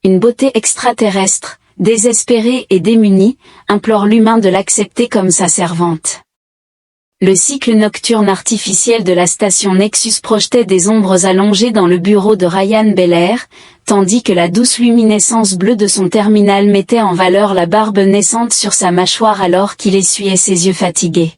Une beauté extraterrestre, désespérée et démunie, implore l'humain de l'accepter comme sa servante. Le cycle nocturne artificiel de la station Nexus projetait des ombres allongées dans le bureau de Ryan Belair, tandis que la douce luminescence bleue de son terminal mettait en valeur la barbe naissante sur sa mâchoire alors qu'il essuyait ses yeux fatigués.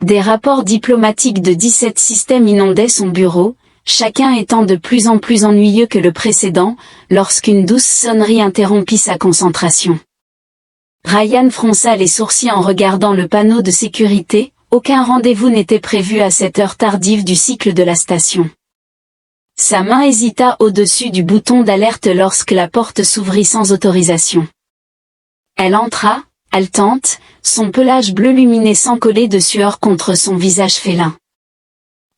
Des rapports diplomatiques de 17 systèmes inondaient son bureau, chacun étant de plus en plus ennuyeux que le précédent, lorsqu'une douce sonnerie interrompit sa concentration. Ryan fronça les sourcils en regardant le panneau de sécurité. Aucun rendez-vous n'était prévu à cette heure tardive du cycle de la station. Sa main hésita au-dessus du bouton d'alerte lorsque la porte s'ouvrit sans autorisation. Elle entra, haletante, son pelage bleu luminescent collé de sueur contre son visage félin.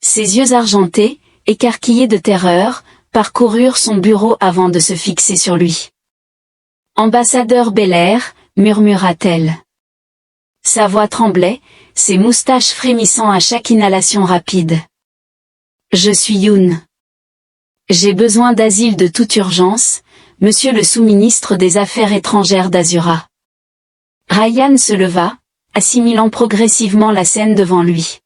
Ses yeux argentés, écarquillés de terreur, parcoururent son bureau avant de se fixer sur lui. « Ambassadeur Belair », murmura-t-elle. Sa voix tremblait, ses moustaches frémissant à chaque inhalation rapide. « Je suis Yoon. J'ai besoin d'asile de toute urgence, monsieur le sous-ministre des Affaires étrangères d'Azura. » Ryan se leva, assimilant progressivement la scène devant lui.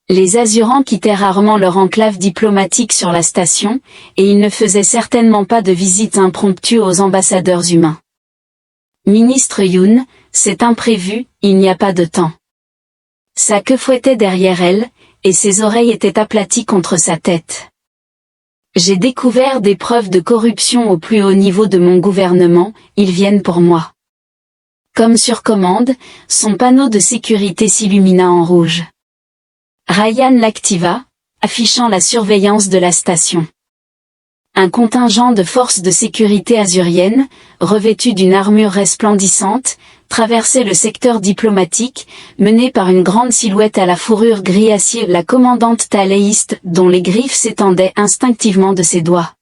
Les Azurans quittaient rarement leur enclave diplomatique sur la station, et ils ne faisaient certainement pas de visites impromptues aux ambassadeurs humains. « Ministre Yoon, c'est imprévu, il n'y a pas de temps. » Sa queue fouettait derrière elle, et ses oreilles étaient aplaties contre sa tête. « J'ai découvert des preuves de corruption au plus haut niveau de mon gouvernement, ils viennent pour moi. » Comme sur commande, son panneau de sécurité s'illumina en rouge. Ryan l'activa, affichant la surveillance de la station. Un contingent de forces de sécurité azuriennes, revêtues d'une armure resplendissante, traversait le secteur diplomatique, mené par une grande silhouette à la fourrure gris-acier, la commandante Thaléiste, dont les griffes s'étendaient instinctivement de ses doigts.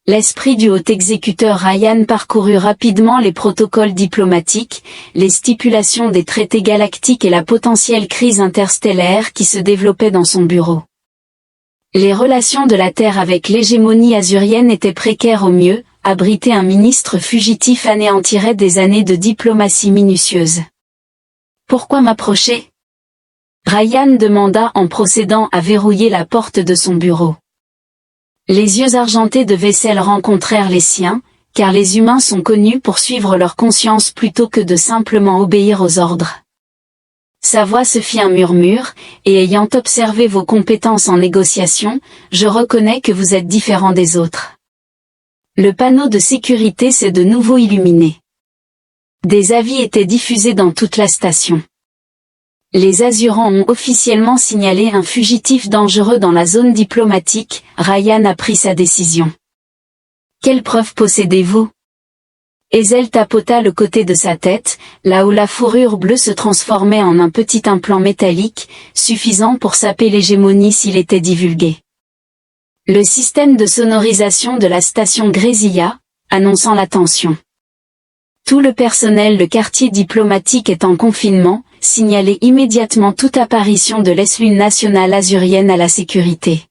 L'esprit du haut exécuteur Ryan parcourut rapidement les protocoles diplomatiques, les stipulations des traités galactiques et la potentielle crise interstellaire qui se développait dans son bureau. Les relations de la Terre avec l'hégémonie azurienne étaient précaires au mieux, abriter un ministre fugitif anéantirait des années de diplomatie minutieuse. « Pourquoi m'approcher ?» Ryan demanda en procédant à verrouiller la porte de son bureau. Les yeux argentés de vaisselle rencontrèrent les siens, car les humains sont connus pour suivre leur conscience plutôt que de simplement obéir aux ordres. Sa voix se fit un murmure, et ayant observé vos compétences en négociation, je reconnais que vous êtes différent des autres. Le panneau de sécurité s'est de nouveau illuminé. Des avis étaient diffusés dans toute la station. Les Azurans ont officiellement signalé un fugitif dangereux dans la zone diplomatique, Ryan a pris sa décision. Quelles preuves possédez-vous ? Ezel tapota le côté de sa tête, là où la fourrure bleue se transformait en un petit implant métallique, suffisant pour saper l'hégémonie s'il était divulgué. Le système de sonorisation de la station grésilla, annonçant la tension. Tout le personnel de quartier diplomatique est en confinement, signalez immédiatement toute apparition de l'Eslune nationale azurienne à la sécurité.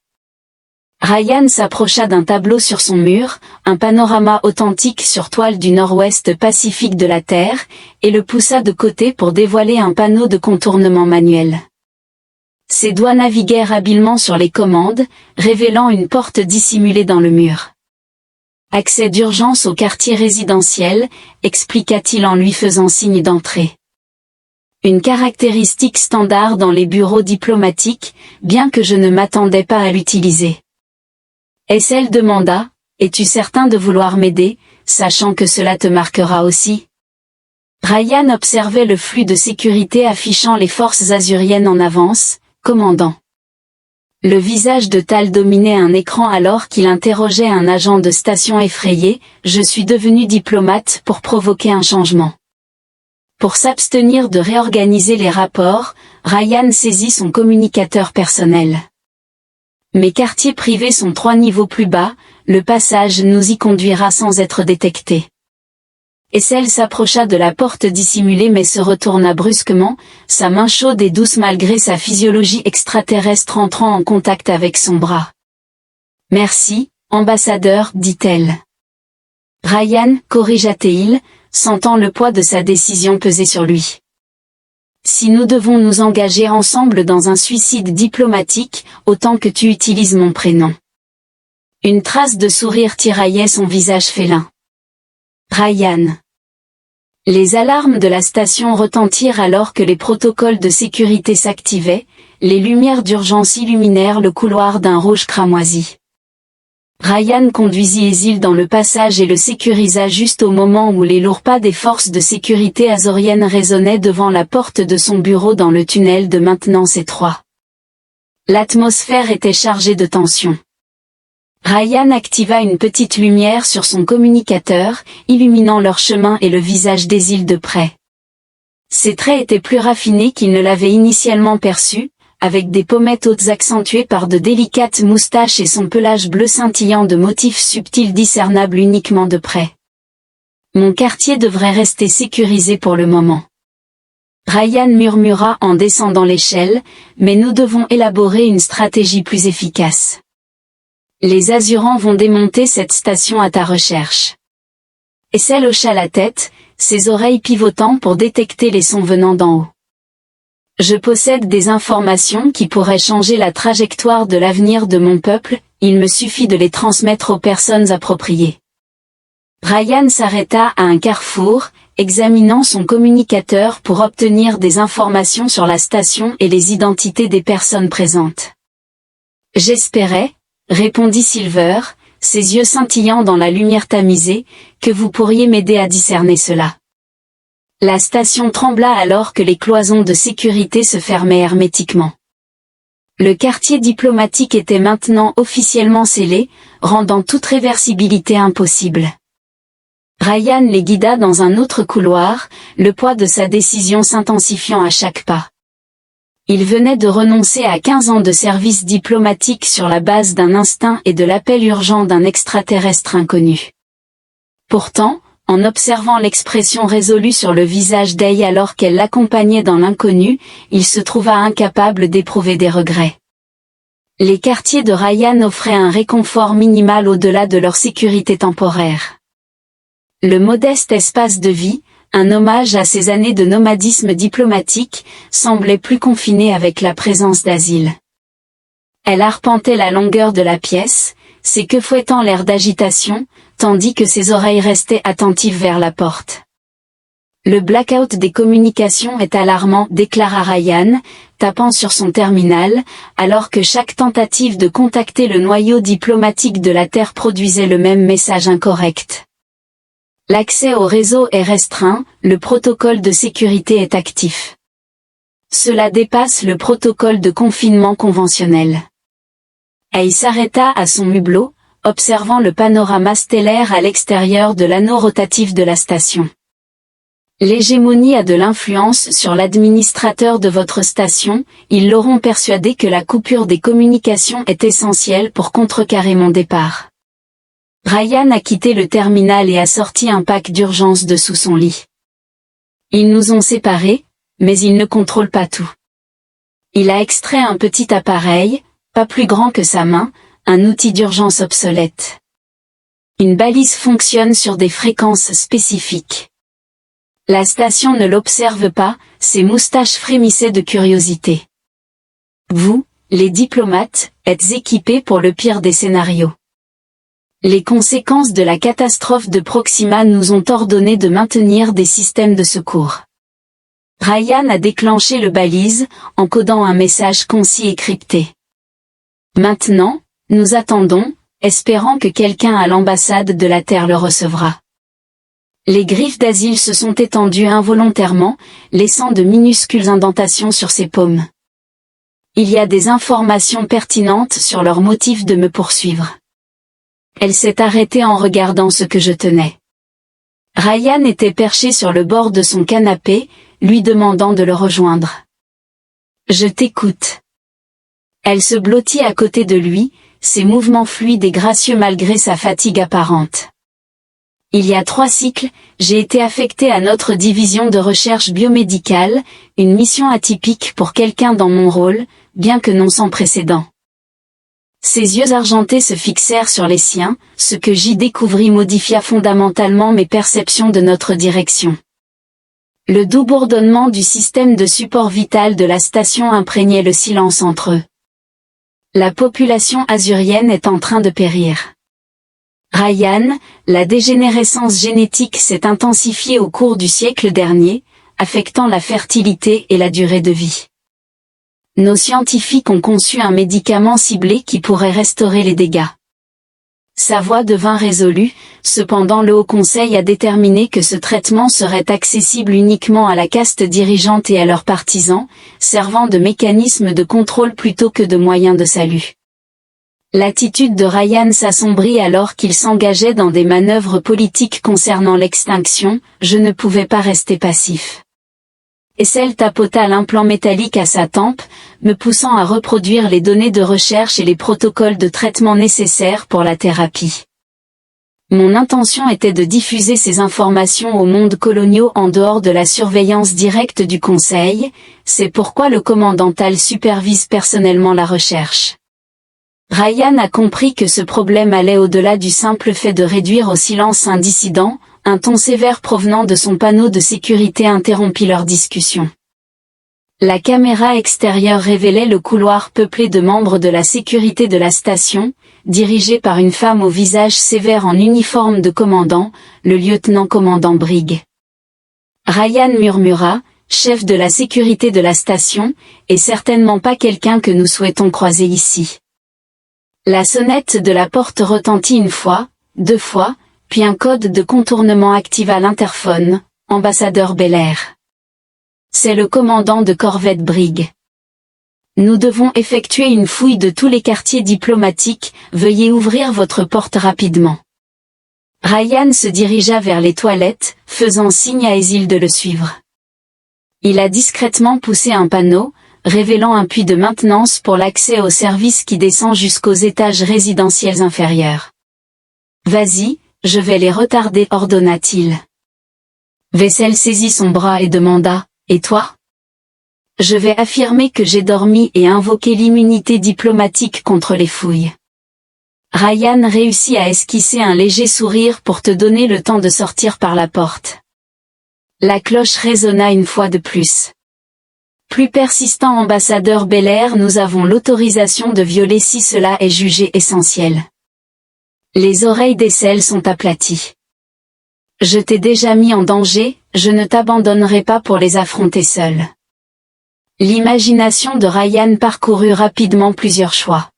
Ryan s'approcha d'un tableau sur son mur, un panorama authentique sur toile du nord-ouest pacifique de la Terre, et le poussa de côté pour dévoiler un panneau de contournement manuel. Ses doigts naviguèrent habilement sur les commandes, révélant une porte dissimulée dans le mur. Accès d'urgence au quartier résidentiel, expliqua-t-il en lui faisant signe d'entrée. Une caractéristique standard dans les bureaux diplomatiques, bien que je ne m'attendais pas à l'utiliser. Essel demanda, « Es-tu certain de vouloir m'aider, sachant que cela te marquera aussi ?» Ryan observait le flux de sécurité affichant les forces azuriennes en avance, commandant. Le visage de Tal dominait un écran alors qu'il interrogeait un agent de station effrayé, « Je suis devenu diplomate pour provoquer un changement. » Pour s'abstenir de réorganiser les rapports, Ryan saisit son communicateur personnel. Mes quartiers privés sont 3 niveaux plus bas, le passage nous y conduira sans être détecté. Essel s'approcha de la porte dissimulée mais se retourna brusquement, sa main chaude et douce malgré sa physiologie extraterrestre entrant en contact avec son bras. « Merci, ambassadeur, dit-elle. Ryan, corrigea-t-il, sentant le poids de sa décision peser sur lui. Si nous devons nous engager ensemble dans un suicide diplomatique, autant que tu utilises mon prénom. Une trace de sourire tiraillait son visage félin. Ryan. Les alarmes de la station retentirent alors que les protocoles de sécurité s'activaient, les lumières d'urgence illuminèrent le couloir d'un rouge cramoisi. Ryan conduisit Ezil dans le passage et le sécurisa juste au moment où les lourds pas des forces de sécurité azoriennes résonnaient devant la porte de son bureau dans le tunnel de maintenance étroit. L'atmosphère était chargée de tension. Ryan activa une petite lumière sur son communicateur, illuminant leur chemin et le visage d'Ezil de près. Ses traits étaient plus raffinés qu'il ne l'avait initialement perçu, avec des pommettes hautes accentuées par de délicates moustaches et son pelage bleu scintillant de motifs subtils discernables uniquement de près. Mon quartier devrait rester sécurisé pour le moment. Ryan murmura en descendant l'échelle, mais nous devons élaborer une stratégie plus efficace. Les Azurans vont démonter cette station à ta recherche. Essel hocha la tête, ses oreilles pivotant pour détecter les sons venant d'en haut. Je possède des informations qui pourraient changer la trajectoire de l'avenir de mon peuple, il me suffit de les transmettre aux personnes appropriées. Ryan s'arrêta à un carrefour, examinant son communicateur pour obtenir des informations sur la station et les identités des personnes présentes. J'espérais, répondit Silver, ses yeux scintillant dans la lumière tamisée, que vous pourriez m'aider à discerner cela. La station trembla alors que les cloisons de sécurité se fermaient hermétiquement. Le quartier diplomatique était maintenant officiellement scellé, rendant toute réversibilité impossible. Ryan les guida dans un autre couloir, le poids de sa décision s'intensifiant à chaque pas. Il venait de renoncer à 15 ans de service diplomatique sur la base d'un instinct et de l'appel urgent d'un extraterrestre inconnu. Pourtant, en observant l'expression résolue sur le visage d'Aïe alors qu'elle l'accompagnait dans l'inconnu, il se trouva incapable d'éprouver des regrets. Les quartiers de Ryan offraient un réconfort minimal au-delà de leur sécurité temporaire. Le modeste espace de vie, un hommage à ces années de nomadisme diplomatique, semblait plus confiné avec la présence d'Azil. Elle arpentait la longueur de la pièce, ses queues fouettant l'air d'agitation, tandis que ses oreilles restaient attentives vers la porte. Le blackout des communications est alarmant, déclara Ryan, tapant sur son terminal, alors que chaque tentative de contacter le noyau diplomatique de la Terre produisait le même message incorrect. L'accès au réseau est restreint, le protocole de sécurité est actif. Cela dépasse le protocole de confinement conventionnel. Elle s'arrêta à son hublot, observant le panorama stellaire à l'extérieur de l'anneau rotatif de la station. L'hégémonie a de l'influence sur l'administrateur de votre station, ils l'auront persuadé que la coupure des communications est essentielle pour contrecarrer mon départ. Ryan a quitté le terminal et a sorti un pack d'urgence de sous son lit. Ils nous ont séparés, mais il ne contrôle pas tout. Il a extrait un petit appareil, pas plus grand que sa main, un outil d'urgence obsolète. Une balise fonctionne sur des fréquences spécifiques. La station ne l'observe pas, ses moustaches frémissaient de curiosité. Vous, les diplomates, êtes équipés pour le pire des scénarios. Les conséquences de la catastrophe de Proxima nous ont ordonné de maintenir des systèmes de secours. Ryan a déclenché le balise, encodant un message concis et crypté. Maintenant, nous attendons, espérant que quelqu'un à l'ambassade de la Terre le recevra. Les griffes d'Azil se sont étendues involontairement, laissant de minuscules indentations sur ses paumes. Il y a des informations pertinentes sur leur motif de me poursuivre. Elle s'est arrêtée en regardant ce que je tenais. Ryan était perché sur le bord de son canapé, lui demandant de le rejoindre. Je t'écoute. Elle se blottit à côté de lui, ses mouvements fluides et gracieux malgré sa fatigue apparente. Il y a 3 cycles, j'ai été affecté à notre division de recherche biomédicale, une mission atypique pour quelqu'un dans mon rôle, bien que non sans précédent. Ses yeux argentés se fixèrent sur les siens, ce que j'y découvris modifia fondamentalement mes perceptions de notre direction. Le doux bourdonnement du système de support vital de la station imprégnait le silence entre eux. La population azurienne est en train de périr. Ryan, la dégénérescence génétique s'est intensifiée au cours du siècle dernier, affectant la fertilité et la durée de vie. Nos scientifiques ont conçu un médicament ciblé qui pourrait restaurer les dégâts. Sa voix devint résolue, cependant le Haut Conseil a déterminé que ce traitement serait accessible uniquement à la caste dirigeante et à leurs partisans, servant de mécanisme de contrôle plutôt que de moyen de salut. L'attitude de Ryan s'assombrit alors qu'il s'engageait dans des manœuvres politiques concernant l'extinction, je ne pouvais pas rester passif. Essel tapota l'implant métallique à sa tempe, me poussant à reproduire les données de recherche et les protocoles de traitement nécessaires pour la thérapie. Mon intention était de diffuser ces informations aux mondes coloniaux en dehors de la surveillance directe du Conseil, c'est pourquoi le commandant Tal supervise personnellement la recherche. Ryan a compris que ce problème allait au-delà du simple fait de réduire au silence un dissident. Un ton sévère provenant de son panneau de sécurité interrompit leur discussion. La caméra extérieure révélait le couloir peuplé de membres de la sécurité de la station, dirigé par une femme au visage sévère en uniforme de commandant, le lieutenant-commandant Brigg. Ryan murmura, chef de la sécurité de la station, et certainement pas quelqu'un que nous souhaitons croiser ici. La sonnette de la porte retentit une fois, 2 fois, puis un code de contournement activa l'interphone, ambassadeur Belair. C'est le commandant de corvette Brigg. Nous devons effectuer une fouille de tous les quartiers diplomatiques, veuillez ouvrir votre porte rapidement. Ryan se dirigea vers les toilettes, faisant signe à Esil de le suivre. Il a discrètement poussé un panneau, révélant un puits de maintenance pour l'accès au service qui descend jusqu'aux étages résidentiels inférieurs. Vas-y, je vais les retarder, ordonna-t-il. Vessel saisit son bras et demanda, et toi? Je vais affirmer que j'ai dormi et invoquer l'immunité diplomatique contre les fouilles. Ryan réussit à esquisser un léger sourire pour te donner le temps de sortir par la porte. La cloche résonna une fois de plus. Plus persistant ambassadeur Belair, nous avons l'autorisation de violer si cela est jugé essentiel. Les oreilles d'Essel sont aplaties. Je t'ai déjà mis en danger, je ne t'abandonnerai pas pour les affronter seul. L'imagination de Ryan parcourut rapidement plusieurs choix.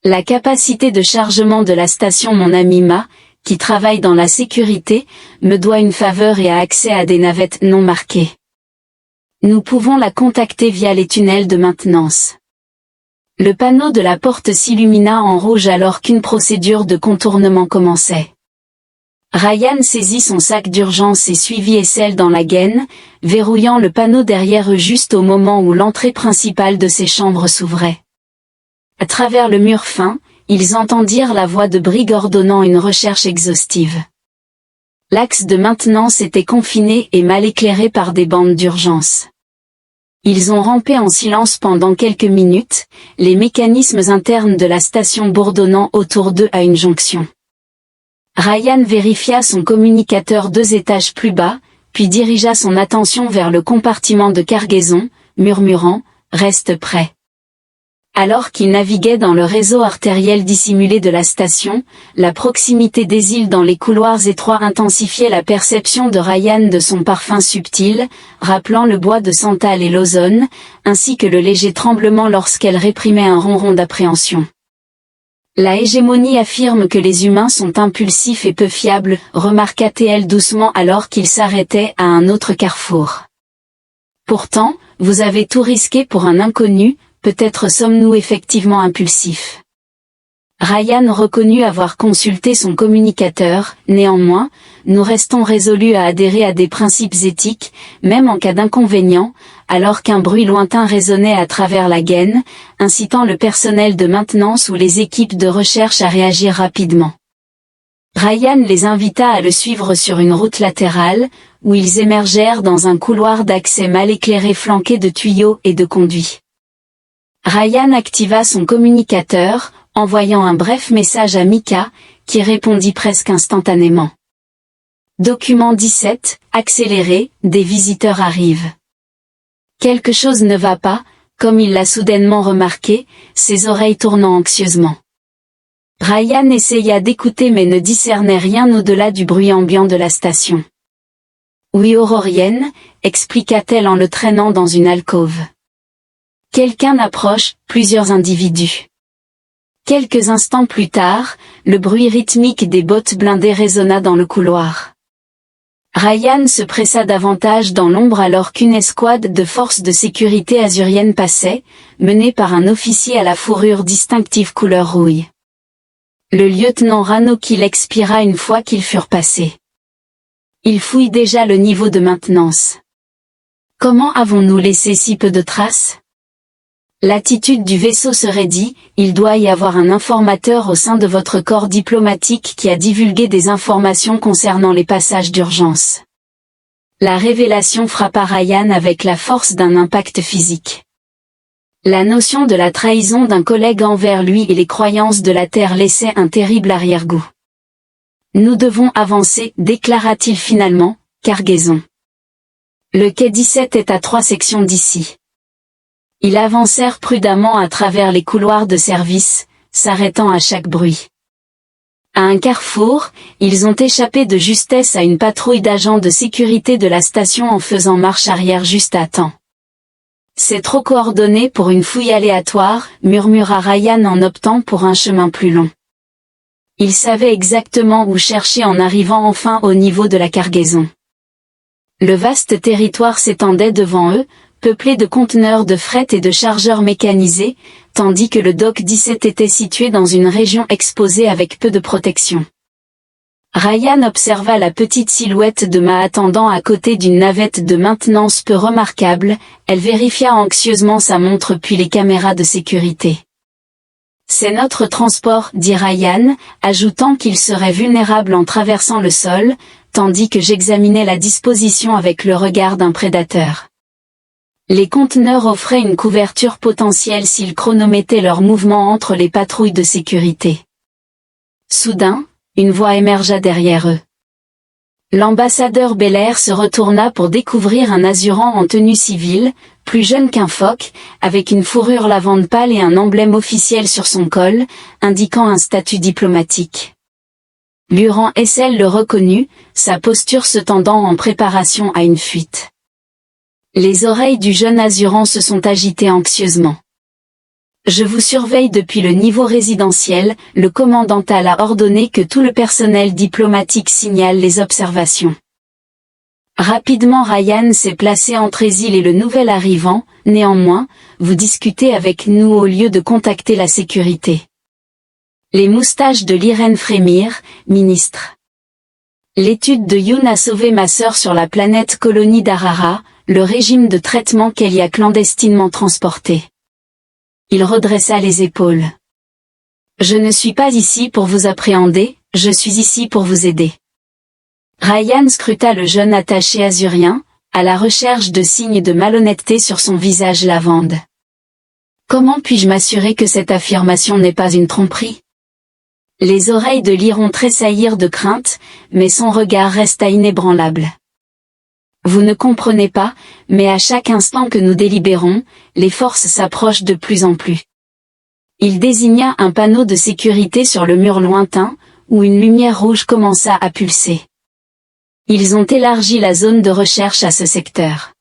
La capacité de chargement de la station Mon Ami Ma, qui travaille dans la sécurité, me doit une faveur et a accès à des navettes non marquées. Nous pouvons la contacter via les tunnels de maintenance. Le panneau de la porte s'illumina en rouge alors qu'une procédure de contournement commençait. Ryan saisit son sac d'urgence et suivit Essel dans la gaine, verrouillant le panneau derrière eux juste au moment où l'entrée principale de ces chambres s'ouvrait. À travers le mur fin, ils entendirent la voix de Brigg ordonnant une recherche exhaustive. L'axe de maintenance était confiné et mal éclairé par des bandes d'urgence. Ils ont rampé en silence pendant quelques minutes, les mécanismes internes de la station bourdonnant autour d'eux à une jonction. Ryan vérifia son communicateur 2 étages plus bas, puis dirigea son attention vers le compartiment de cargaison, murmurant « Reste prêt ». Alors qu'il naviguait dans le réseau artériel dissimulé de la station, la proximité des îles dans les couloirs étroits intensifiait la perception de Ryan de son parfum subtil, rappelant le bois de santal et l'ozone, ainsi que le léger tremblement lorsqu'elle réprimait un ronron d'appréhension. La hégémonie affirme que les humains sont impulsifs et peu fiables, remarqua TL doucement alors qu'il s'arrêtait à un autre carrefour. Pourtant, vous avez tout risqué pour un inconnu, peut-être sommes-nous effectivement impulsifs. Ryan reconnut avoir consulté son communicateur, néanmoins, nous restons résolus à adhérer à des principes éthiques, même en cas d'inconvénient, alors qu'un bruit lointain résonnait à travers la gaine, incitant le personnel de maintenance ou les équipes de recherche à réagir rapidement. Ryan les invita à le suivre sur une route latérale, où ils émergèrent dans un couloir d'accès mal éclairé flanqué de tuyaux et de conduits. Ryan activa son communicateur, envoyant un bref message à Mika, qui répondit presque instantanément. Document 17, accéléré, des visiteurs arrivent. Quelque chose ne va pas, comme il l'a soudainement remarqué, ses oreilles tournant anxieusement. Ryan essaya d'écouter mais ne discernait rien au-delà du bruit ambiant de la station. Oui, Aurorienne, expliqua-t-elle en le traînant dans une alcôve. Quelqu'un approche, plusieurs individus. Quelques instants plus tard, le bruit rythmique des bottes blindées résonna dans le couloir. Ryan se pressa davantage dans l'ombre alors qu'une escouade de forces de sécurité azuriennes passait, menée par un officier à la fourrure distinctive couleur rouille. Le lieutenant Ranokil expira une fois qu'ils furent passés. Il fouille déjà le niveau de maintenance. Comment avons-nous laissé si peu de traces? L'attitude du vaisseau serait dit, il doit y avoir un informateur au sein de votre corps diplomatique qui a divulgué des informations concernant les passages d'urgence. La révélation frappa Ryan avec la force d'un impact physique. La notion de la trahison d'un collègue envers lui et les croyances de la Terre laissaient un terrible arrière-goût. Nous devons avancer, déclara-t-il finalement, cargaison. Le quai 17 est à 3 sections d'ici. Ils avancèrent prudemment à travers les couloirs de service, s'arrêtant à chaque bruit. À un carrefour, ils ont échappé de justesse à une patrouille d'agents de sécurité de la station en faisant marche arrière juste à temps. C'est trop coordonné pour une fouille aléatoire, murmura Ryan en optant pour un chemin plus long. Ils savaient exactement où chercher en arrivant enfin au niveau de la cargaison. Le vaste territoire s'étendait devant eux, peuplé de conteneurs de fret et de chargeurs mécanisés, tandis que le dock 17 était situé dans une région exposée avec peu de protection. Ryan observa la petite silhouette de Ma attendant à côté d'une navette de maintenance peu remarquable, elle vérifia anxieusement sa montre puis les caméras de sécurité. C'est notre transport, dit Ryan, ajoutant qu'il serait vulnérable en traversant le sol, tandis que j'examinais la disposition avec le regard d'un prédateur. Les conteneurs offraient une couverture potentielle s'ils chronométraient leurs mouvements entre les patrouilles de sécurité. Soudain, une voix émergea derrière eux. L'ambassadeur Belair se retourna pour découvrir un Azuran en tenue civile, plus jeune qu'un phoque, avec une fourrure lavande pâle et un emblème officiel sur son col, indiquant un statut diplomatique. Luran Essel le reconnut, sa posture se tendant en préparation à une fuite. Les oreilles du jeune Azuran se sont agitées anxieusement. Je vous surveille depuis le niveau résidentiel, le commandant Tal a ordonné que tout le personnel diplomatique signale les observations. Rapidement Ryan s'est placé entre Ezil et le nouvel arrivant, néanmoins, vous discutez avec nous au lieu de contacter la sécurité. Les moustaches de l'Irène frémirent, ministre. L'étude de Yoon a sauvé ma sœur sur la planète colonie d'Arara, le régime de traitement qu'elle y a clandestinement transporté. Il redressa les épaules. Je ne suis pas ici pour vous appréhender, je suis ici pour vous aider. Ryan scruta le jeune attaché azurien, à la recherche de signes de malhonnêteté sur son visage lavande. Comment puis-je m'assurer que cette affirmation n'est pas une tromperie? Les oreilles de Liron tressaillirent de crainte, mais son regard resta inébranlable. Vous ne comprenez pas, mais à chaque instant que nous délibérons, les forces s'approchent de plus en plus. Il désigna un panneau de sécurité sur le mur lointain, où une lumière rouge commença à pulser. Ils ont élargi la zone de recherche à ce secteur.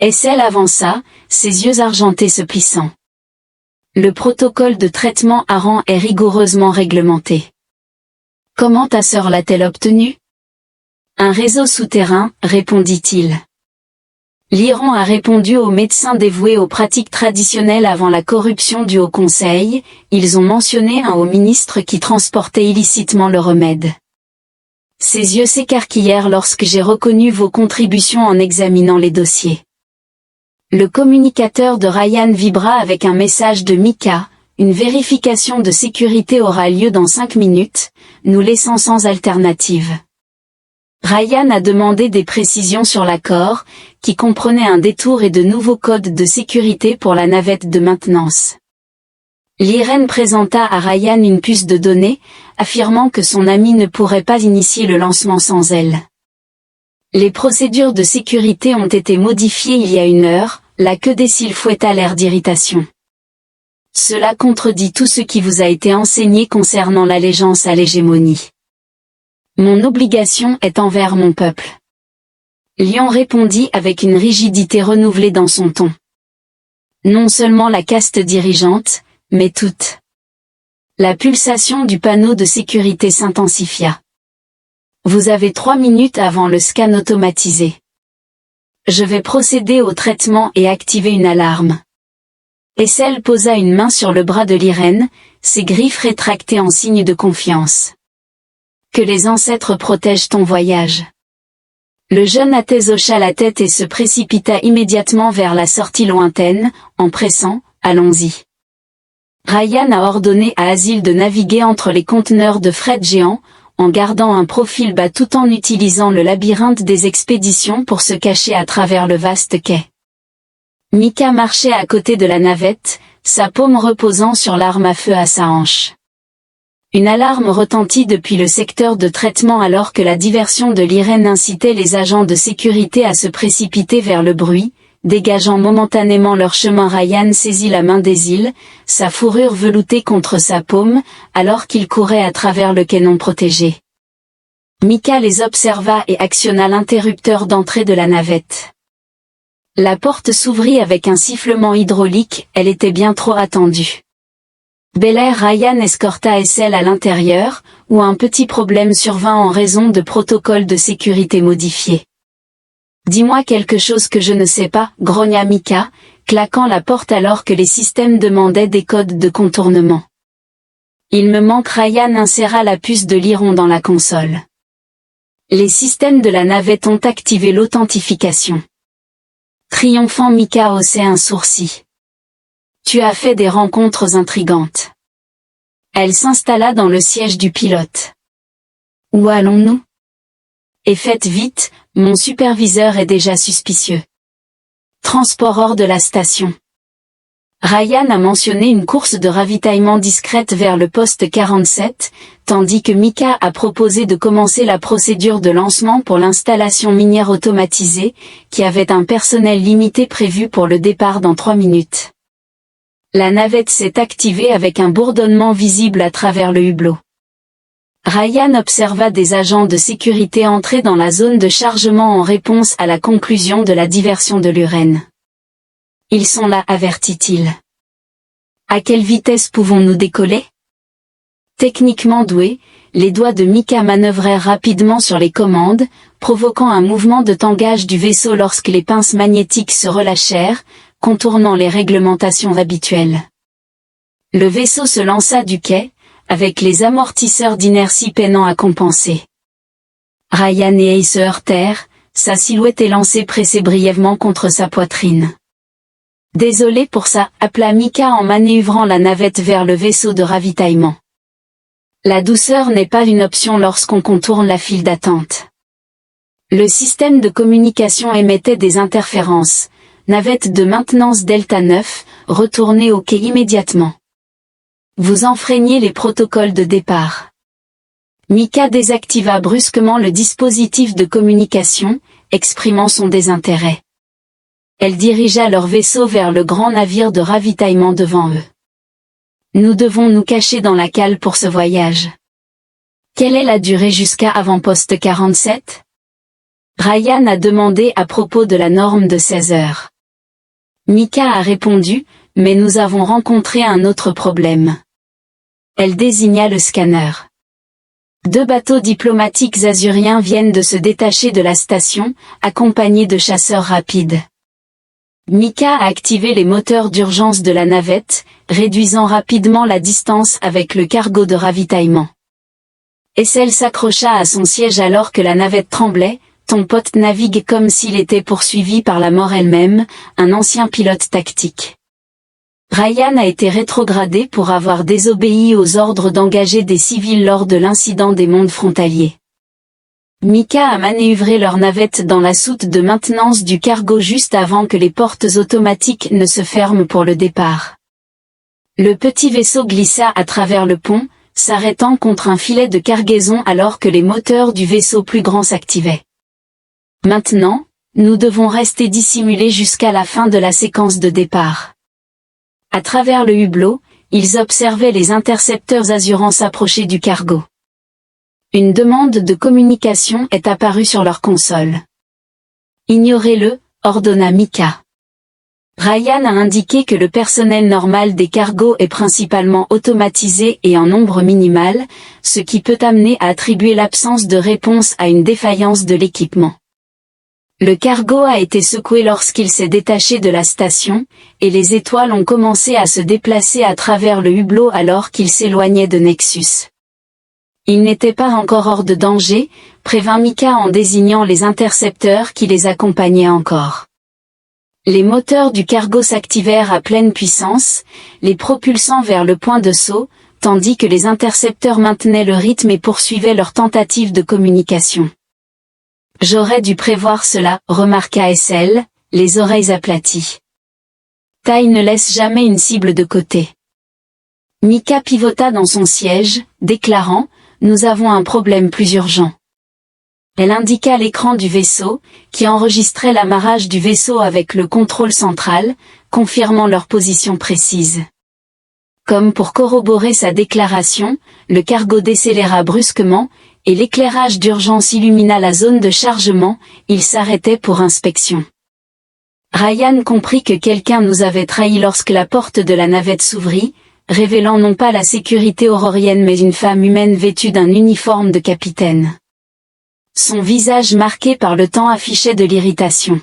Essel avança, ses yeux argentés se plissant. Le protocole de traitement à rang est rigoureusement réglementé. Comment ta sœur l'a-t-elle obtenu? Un réseau souterrain, répondit-il. Liron a répondu aux médecins dévoués aux pratiques traditionnelles avant la corruption du Haut Conseil, ils ont mentionné un haut ministre qui transportait illicitement le remède. Ses yeux s'écarquillèrent lorsque j'ai reconnu vos contributions en examinant les dossiers. Le communicateur de Ryan vibra avec un message de Mika, une vérification de sécurité aura lieu dans 5 minutes, nous laissant sans alternative. Ryan a demandé des précisions sur l'accord, qui comprenait un détour et de nouveaux codes de sécurité pour la navette de maintenance. L'Irène présenta à Ryan une puce de données, affirmant que son ami ne pourrait pas initier le lancement sans elle. Les procédures de sécurité ont été modifiées il y a 1 heure, la queue des cils fouetta l'air d'irritation. Cela contredit tout ce qui vous a été enseigné concernant l'allégeance à l'hégémonie. Mon obligation est envers mon peuple. Lion répondit avec une rigidité renouvelée dans son ton. Non seulement la caste dirigeante, mais toute. La pulsation du panneau de sécurité s'intensifia. Vous avez 3 minutes avant le scan automatisé. Je vais procéder au traitement et activer une alarme. Essel posa une main sur le bras de l'Irène, ses griffes rétractées en signe de confiance. Que les ancêtres protègent ton voyage. Le jeune Athès hocha la tête et se précipita immédiatement vers la sortie lointaine, en pressant, allons-y. Ryan a ordonné à Asile de naviguer entre les conteneurs de fret géants, en gardant un profil bas tout en utilisant le labyrinthe des expéditions pour se cacher à travers le vaste quai. Mika marchait à côté de la navette, sa paume reposant sur l'arme à feu à sa hanche. Une alarme retentit depuis le secteur de traitement alors que la diversion de l'Irène incitait les agents de sécurité à se précipiter vers le bruit, dégageant momentanément leur chemin. Ryan saisit la main d'Asile, sa fourrure veloutée contre sa paume, alors qu'il courait à travers le quai non protégé. Mika les observa et actionna l'interrupteur d'entrée de la navette. La porte s'ouvrit avec un sifflement hydraulique, elle était bien trop attendue. Belair Ryan escorta Essel à l'intérieur, où un petit problème survint en raison de protocoles de sécurité modifiés. Dis-moi quelque chose que je ne sais pas, grogna Mika, claquant la porte alors que les systèmes demandaient des codes de contournement. Il me manque. Ryan inséra la puce de l'Iron dans la console. Les systèmes de la navette ont activé l'authentification. Triomphant, Mika haussait un sourcil. Tu as fait des rencontres intrigantes. Elle s'installa dans le siège du pilote. Où allons-nous? Et faites vite, mon superviseur est déjà suspicieux. Transport hors de la station. Ryan a mentionné une course de ravitaillement discrète vers le poste 47, tandis que Mika a proposé de commencer la procédure de lancement pour l'installation minière automatisée, qui avait un personnel limité prévu pour le départ dans 3 minutes. La navette s'est activée avec un bourdonnement visible à travers le hublot. Ryan observa des agents de sécurité entrer dans la zone de chargement en réponse à la conclusion de la diversion de l'Irène. Ils sont là, avertit-il. À quelle vitesse pouvons-nous décoller? Techniquement doués, les doigts de Mika manœuvrèrent rapidement sur les commandes, provoquant un mouvement de tangage du vaisseau lorsque les pinces magnétiques se relâchèrent, contournant les réglementations habituelles. Le vaisseau se lança du quai, avec les amortisseurs d'inertie peinant à compenser. Ryan et Ace se heurtèrent, sa silhouette élancée pressait brièvement contre sa poitrine. Désolé pour ça, appela Mika en manœuvrant la navette vers le vaisseau de ravitaillement. La douceur n'est pas une option lorsqu'on contourne la file d'attente. Le système de communication émettait des interférences. Navette de maintenance Delta 9, retournez au quai immédiatement. Vous enfreignez les protocoles de départ. Mika désactiva brusquement le dispositif de communication, exprimant son désintérêt. Elle dirigea leur vaisseau vers le grand navire de ravitaillement devant eux. Nous devons nous cacher dans la cale pour ce voyage. Quelle est la durée jusqu'à avant-poste 47? Ryan a demandé à propos de la norme de 16 heures. Mika a répondu, mais nous avons rencontré un autre problème. Elle désigna le scanner. 2 bateaux diplomatiques azuriens viennent de se détacher de la station, accompagnés de chasseurs rapides. Mika a activé les moteurs d'urgence de la navette, réduisant rapidement la distance avec le cargo de ravitaillement. Essel s'accrocha à son siège alors que la navette tremblait. Ton pote navigue comme s'il était poursuivi par la mort elle-même, un ancien pilote tactique. Ryan a été rétrogradé pour avoir désobéi aux ordres d'engager des civils lors de l'incident des mondes frontaliers. Mika a manœuvré leur navette dans la soute de maintenance du cargo juste avant que les portes automatiques ne se ferment pour le départ. Le petit vaisseau glissa à travers le pont, s'arrêtant contre un filet de cargaison alors que les moteurs du vaisseau plus grand s'activaient. Maintenant, nous devons rester dissimulés jusqu'à la fin de la séquence de départ. À travers le hublot, ils observaient les intercepteurs Azuran s'approcher du cargo. Une demande de communication est apparue sur leur console. Ignorez-le, ordonna Mika. Ryan a indiqué que le personnel normal des cargos est principalement automatisé et en nombre minimal, ce qui peut amener à attribuer l'absence de réponse à une défaillance de l'équipement. Le cargo a été secoué lorsqu'il s'est détaché de la station, et les étoiles ont commencé à se déplacer à travers le hublot alors qu'il s'éloignait de Nexus. Il n'était pas encore hors de danger, prévint Mika en désignant les intercepteurs qui les accompagnaient encore. Les moteurs du cargo s'activèrent à pleine puissance, les propulsant vers le point de saut, tandis que les intercepteurs maintenaient le rythme et poursuivaient leur tentative de communication. J'aurais dû prévoir cela, remarqua SL, les oreilles aplaties. Tai ne laisse jamais une cible de côté. Mika pivota dans son siège, déclarant « Nous avons un problème plus urgent ». Elle indiqua l'écran du vaisseau, qui enregistrait l'amarrage du vaisseau avec le contrôle central, confirmant leur position précise. Comme pour corroborer sa déclaration, le cargo décéléra brusquement, et l'éclairage d'urgence illumina la zone de chargement, il s'arrêtait pour inspection. Ryan comprit que quelqu'un nous avait trahis lorsque la porte de la navette s'ouvrit, révélant non pas la sécurité aurorienne mais une femme humaine vêtue d'un uniforme de capitaine. Son visage marqué par le temps affichait de l'irritation.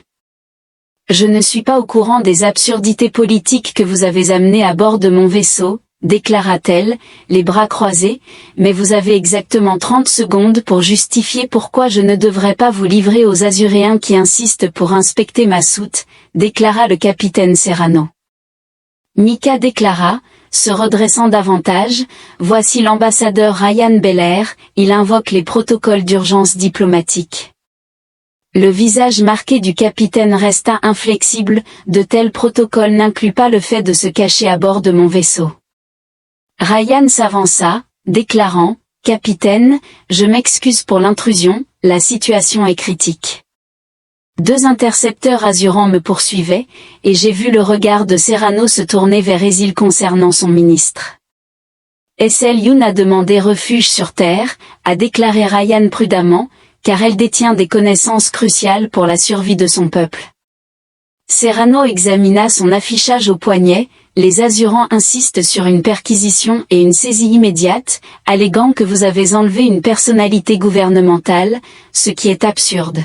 « Je ne suis pas au courant des absurdités politiques que vous avez amenées à bord de mon vaisseau, déclara-t-elle, les bras croisés, mais vous avez exactement 30 secondes pour justifier pourquoi je ne devrais pas vous livrer aux Azuréens qui insistent pour inspecter ma soute, déclara le capitaine Serrano. Mika déclara, se redressant davantage, voici l'ambassadeur Ryan Belair, il invoque les protocoles d'urgence diplomatique. Le visage marqué du capitaine resta inflexible, de tels protocoles n'incluent pas le fait de se cacher à bord de mon vaisseau. Ryan s'avança, déclarant, « Capitaine, je m'excuse pour l'intrusion, la situation est critique. » 2 intercepteurs Azuran me poursuivaient, et j'ai vu le regard de Serrano se tourner vers Ezil concernant son ministre. SL Yoon a demandé refuge sur Terre, a déclaré Ryan prudemment, car elle détient des connaissances cruciales pour la survie de son peuple. Serrano examina son affichage au poignet, les Azurans insistent sur une perquisition et une saisie immédiate, alléguant que vous avez enlevé une personnalité gouvernementale, ce qui est absurde.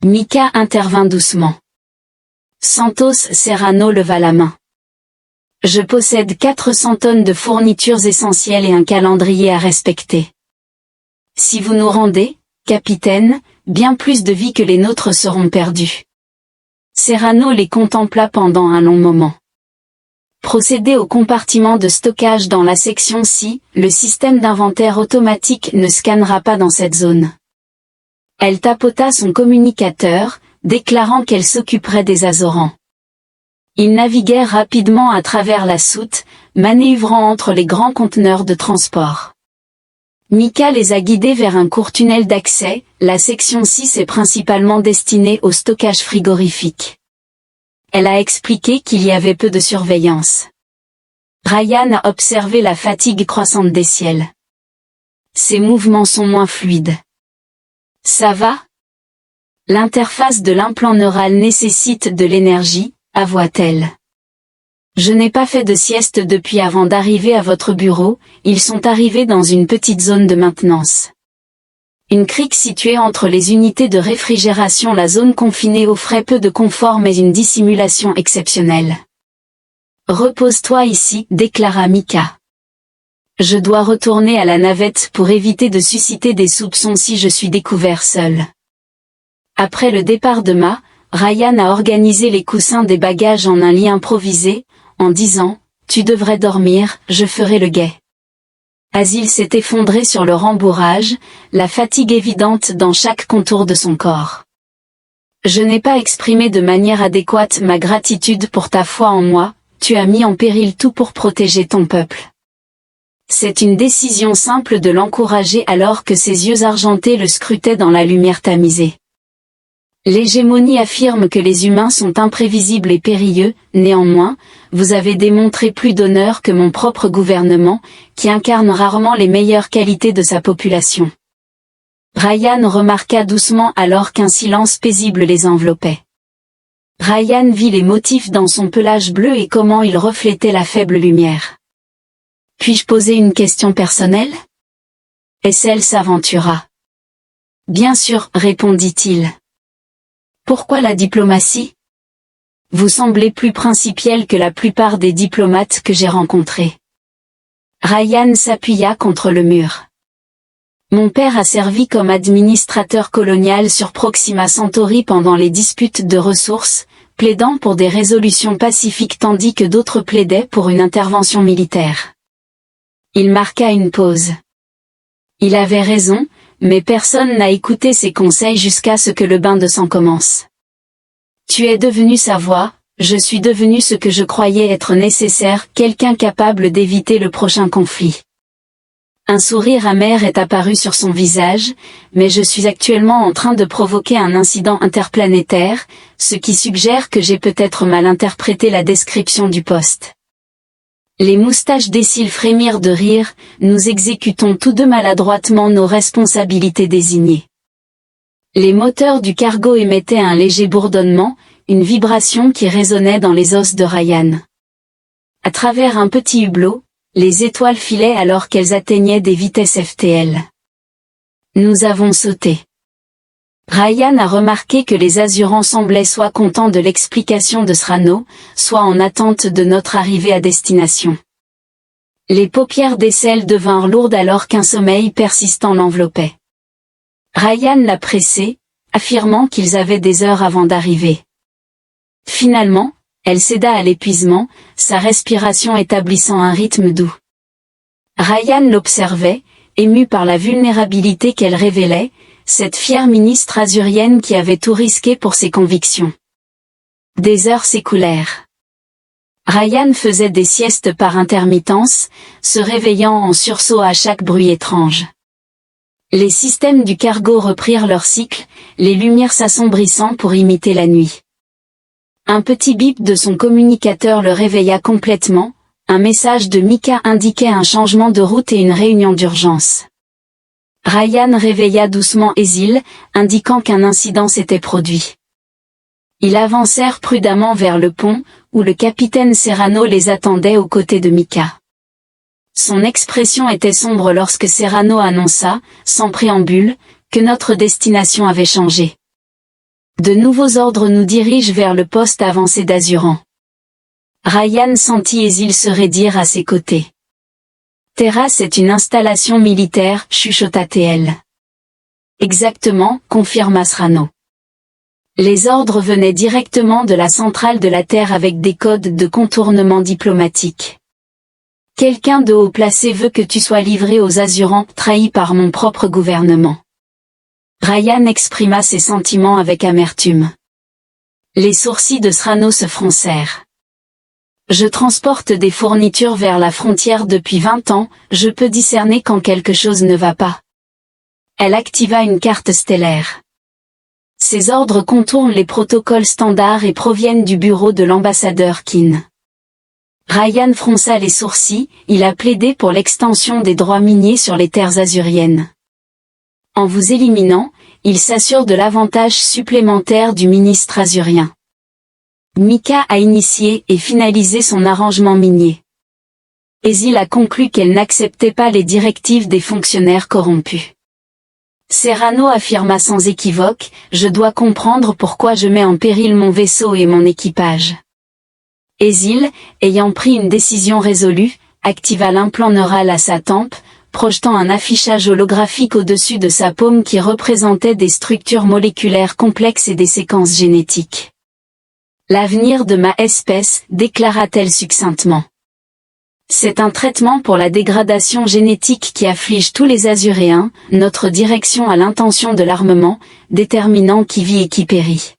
Mika intervint doucement. Santos Serrano leva la main. Je possède 400 tonnes de fournitures essentielles et un calendrier à respecter. Si vous nous rendez, capitaine, bien plus de vies que les nôtres seront perdues. Serrano les contempla pendant un long moment. Procédez au compartiment de stockage dans la section C, le système d'inventaire automatique ne scannera pas dans cette zone. Elle tapota son communicateur, déclarant qu'elle s'occuperait des Azorans. Ils naviguèrent rapidement à travers la soute, manœuvrant entre les grands conteneurs de transport. Mika les a guidés vers un court tunnel d'accès, la section 6 est principalement destinée au stockage frigorifique. Elle a expliqué qu'il y avait peu de surveillance. Ryan a observé la fatigue croissante des ciels. Ses mouvements sont moins fluides. Ça va? L'interface de l'implant neural nécessite de l'énergie, avoua-t-elle. Je n'ai pas fait de sieste depuis avant d'arriver à votre bureau, ils sont arrivés dans une petite zone de maintenance. Une crique située entre les unités de réfrigération, la zone confinée offrait peu de confort mais une dissimulation exceptionnelle. Repose-toi ici, déclara Mika. Je dois retourner à la navette pour éviter de susciter des soupçons si je suis découvert seul. Après le départ de Ma, Ryan a organisé les coussins des bagages en un lit improvisé, en disant « Tu devrais dormir, je ferai le guet ». Azil s'est effondré sur le rembourrage, la fatigue évidente dans chaque contour de son corps. Je n'ai pas exprimé de manière adéquate ma gratitude pour ta foi en moi, tu as mis en péril tout pour protéger ton peuple. C'est une décision simple de l'encourager alors que ses yeux argentés le scrutaient dans la lumière tamisée. L'hégémonie affirme que les humains sont imprévisibles et périlleux, néanmoins, vous avez démontré plus d'honneur que mon propre gouvernement, qui incarne rarement les meilleures qualités de sa population. Ryan remarqua doucement alors qu'un silence paisible les enveloppait. Ryan vit les motifs dans son pelage bleu et comment il reflétait la faible lumière. Puis-je poser une question personnelle? Essel s'aventura. Bien sûr, répondit-il. Pourquoi la diplomatie? Vous semblez plus principiel que la plupart des diplomates que j'ai rencontrés. Ryan s'appuya contre le mur. Mon père a servi comme administrateur colonial sur Proxima Centauri pendant les disputes de ressources, plaidant pour des résolutions pacifiques tandis que d'autres plaidaient pour une intervention militaire. Il marqua une pause. Il avait raison, mais personne n'a écouté ses conseils jusqu'à ce que le bain de sang commence. Tu es devenu sa voix, je suis devenu ce que je croyais être nécessaire, quelqu'un capable d'éviter le prochain conflit. Un sourire amer est apparu sur son visage, mais je suis actuellement en train de provoquer un incident interplanétaire, ce qui suggère que j'ai peut-être mal interprété la description du poste. Les moustaches d'Essil frémirent de rire, nous exécutons tous deux maladroitement nos responsabilités désignées. Les moteurs du cargo émettaient un léger bourdonnement, une vibration qui résonnait dans les os de Ryan. À travers un petit hublot, les étoiles filaient alors qu'elles atteignaient des vitesses FTL. Nous avons sauté. Ryan a remarqué que les Azurans semblaient soit contents de l'explication de Srano, soit en attente de notre arrivée à destination. Les paupières d'Essel devinrent lourdes alors qu'un sommeil persistant l'enveloppait. Ryan l'a pressé, affirmant qu'ils avaient des heures avant d'arriver. Finalement, elle céda à l'épuisement, sa respiration établissant un rythme doux. Ryan l'observait, ému par la vulnérabilité qu'elle révélait, cette fière ministre azurienne qui avait tout risqué pour ses convictions. Des heures s'écoulèrent. Ryan faisait des siestes par intermittence, se réveillant en sursaut à chaque bruit étrange. Les systèmes du cargo reprirent leur cycle, les lumières s'assombrissant pour imiter la nuit. Un petit bip de son communicateur le réveilla complètement, un message de Mika indiquait un changement de route et une réunion d'urgence. Ryan réveilla doucement Essil, indiquant qu'un incident s'était produit. Ils avancèrent prudemment vers le pont, où le capitaine Serrano les attendait aux côtés de Mika. Son expression était sombre lorsque Serrano annonça, sans préambule, que notre destination avait changé. De nouveaux ordres nous dirigent vers le poste avancé d'Azuran. Ryan sentit Essil se raidir à ses côtés. Terrasse est une installation militaire, chuchota-t-elle. Exactement, confirma Srano. Les ordres venaient directement de la centrale de la Terre avec des codes de contournement diplomatique. Quelqu'un de haut placé veut que tu sois livré aux Azurans, trahis par mon propre gouvernement. Ryan exprima ses sentiments avec amertume. Les sourcils de Srano se froncèrent. Je transporte des fournitures vers la frontière depuis 20 ans, je peux discerner quand quelque chose ne va pas. Elle activa une carte stellaire. Ces ordres contournent les protocoles standards et proviennent du bureau de l'ambassadeur Kin. Ryan fronça les sourcils, il a plaidé pour l'extension des droits miniers sur les terres azuriennes. En vous éliminant, il s'assure de l'avantage supplémentaire du ministre azurien. Mika a initié et finalisé son arrangement minier. Essil a conclu qu'elle n'acceptait pas les directives des fonctionnaires corrompus. Serrano affirma sans équivoque, je dois comprendre pourquoi je mets en péril mon vaisseau et mon équipage. Essil, ayant pris une décision résolue, activa l'implant neural à sa tempe, projetant un affichage holographique au-dessus de sa paume qui représentait des structures moléculaires complexes et des séquences génétiques. L'avenir de ma espèce, déclara-t-elle succinctement. C'est un traitement pour la dégradation génétique qui afflige tous les Azuréens, notre direction a l'intention de l'armement, déterminant qui vit et qui périt.